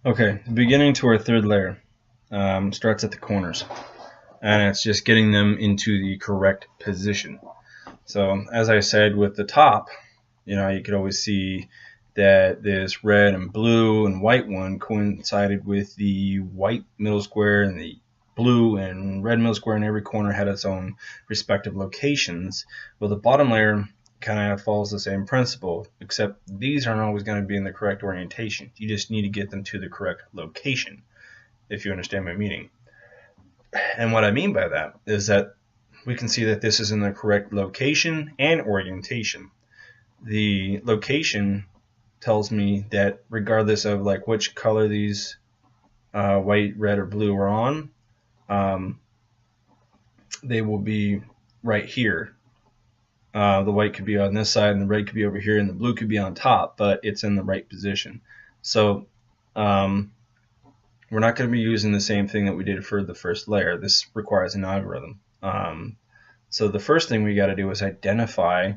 Okay, the beginning to our third layer starts at the corners, and it's just getting them into the correct position. So as I said with the top, you could always see that this red and blue and white one coincided with the white middle square, and the blue and red middle square in every corner had its own respective locations. Well, the bottom layer kind of follows the same principle, except these aren't always going to be in the correct orientation. You just need to get them to the correct location, if you understand my meaning. And what I mean by that is that we can see that this is in the correct location and orientation. The location tells me that regardless of like which color these white, red, or blue are on, they will be right here. The white could be on this side, and the red could be over here, and the blue could be on top, but it's in the right position. So we're not going to be using the same thing that we did for the first layer. This requires an algorithm. So the first thing we got to do is identify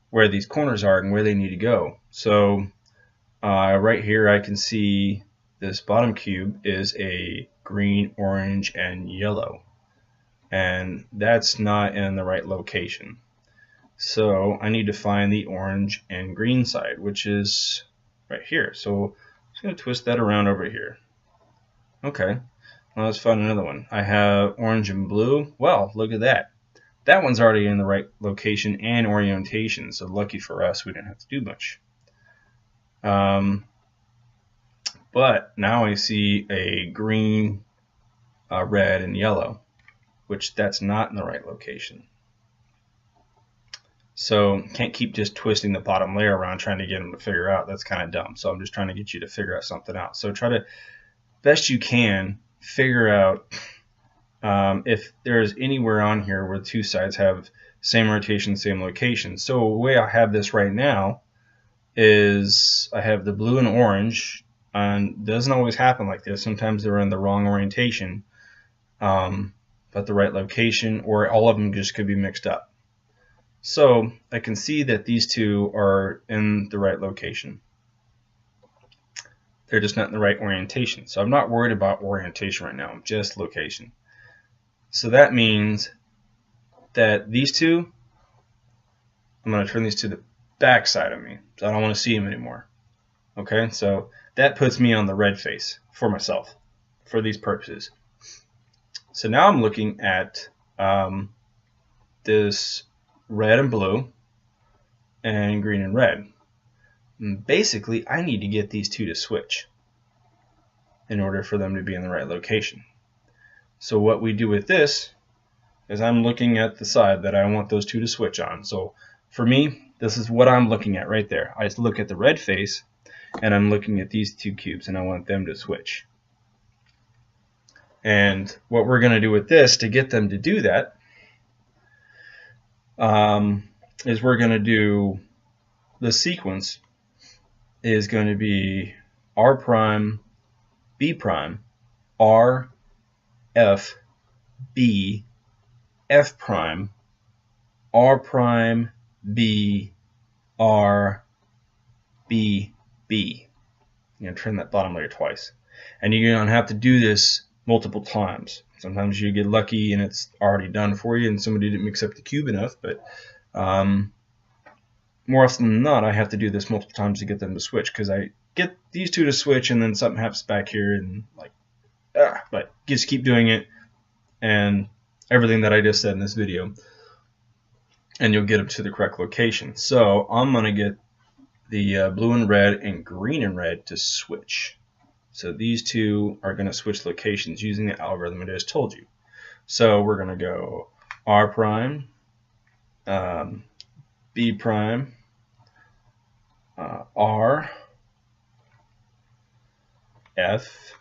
where these corners are and where they need to go. So right here I can see this bottom cube is a green, orange, and yellow, and that's not in the right location. So I need to find the orange and green side, which is right here. So I'm just going to twist that around over here. Okay, well, let's find another one. I have orange and blue. Well, look at that. That one's already in the right location and orientation, so lucky for us, we didn't have to do much. But now I see a green, red, and yellow, which that's not in the right location. So can't keep just twisting the bottom layer around trying to get them to figure out. That's kind of dumb. So I'm just trying to get you to figure out something out. So try to, best you can, figure out if there's anywhere on here where two sides have same rotation, same location. So the way I have this right now is I have the blue and orange, and it doesn't always happen like this. Sometimes they're in the wrong orientation, but the right location, or all of them just could be mixed up. So I can see that these two are in the right location. They're just not in the right orientation. So I'm not worried about orientation right now, just location. So that means that these two, I'm going to turn these to the back side of me. So I don't want to see them anymore. Okay, so that puts me on the red face for myself for these purposes. So now I'm looking at this red and blue and green and red. And basically, I need to get these two to switch in order for them to be in the right location. So what we do with this is I'm looking at the side that I want those two to switch on. So for me, this is what I'm looking at right there. I just look at the red face, and I'm looking at these two cubes, and I want them to switch. And what we're going to do with this to get them to do that is we're going to do the sequence is going to be R prime, B prime, R, F, B, F prime, R prime, B, R, B, B. You're going to turn that bottom layer twice. And you're going to have to do this multiple times. Sometimes you get lucky and it's already done for you and somebody didn't mix up the cube enough, but more often than not, I have to do this multiple times to get them to switch, because I get these two to switch and then something happens back here and like, but just keep doing it and everything that I just said in this video, and you'll get them to the correct location. So I'm going to get the blue and red and green and red to switch. So these two are going to switch locations using the algorithm I just told you. So we're going to go R prime, B prime, R, F,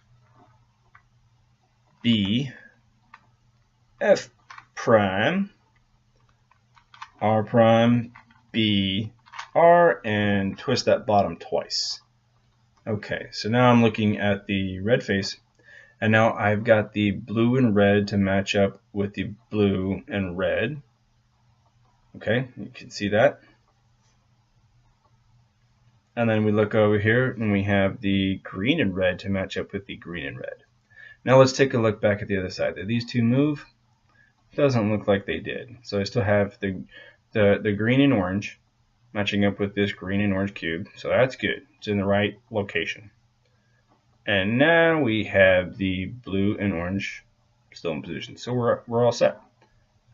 B, F prime, R prime, B, R, and twist that bottom twice. Okay, so now I'm looking at the red face, and now I've got the blue and red to match up with the blue and red. Okay, you can see that. And then we look over here and we have the green and red to match up with the green and red. Now let's take a look back at the other side. Did these two move? Doesn't look like they did. So I still have the green and orange matching up with this green and orange cube. So that's good. It's in the right location. And now we have the blue and orange still in position. So we're all set.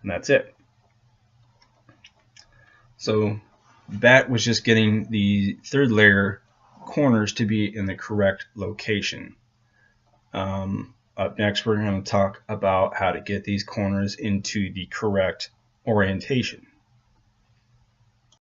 And that's it. So that was just getting the third layer corners to be in the correct location. Up next, we're going to talk about how to get these corners into the correct orientation.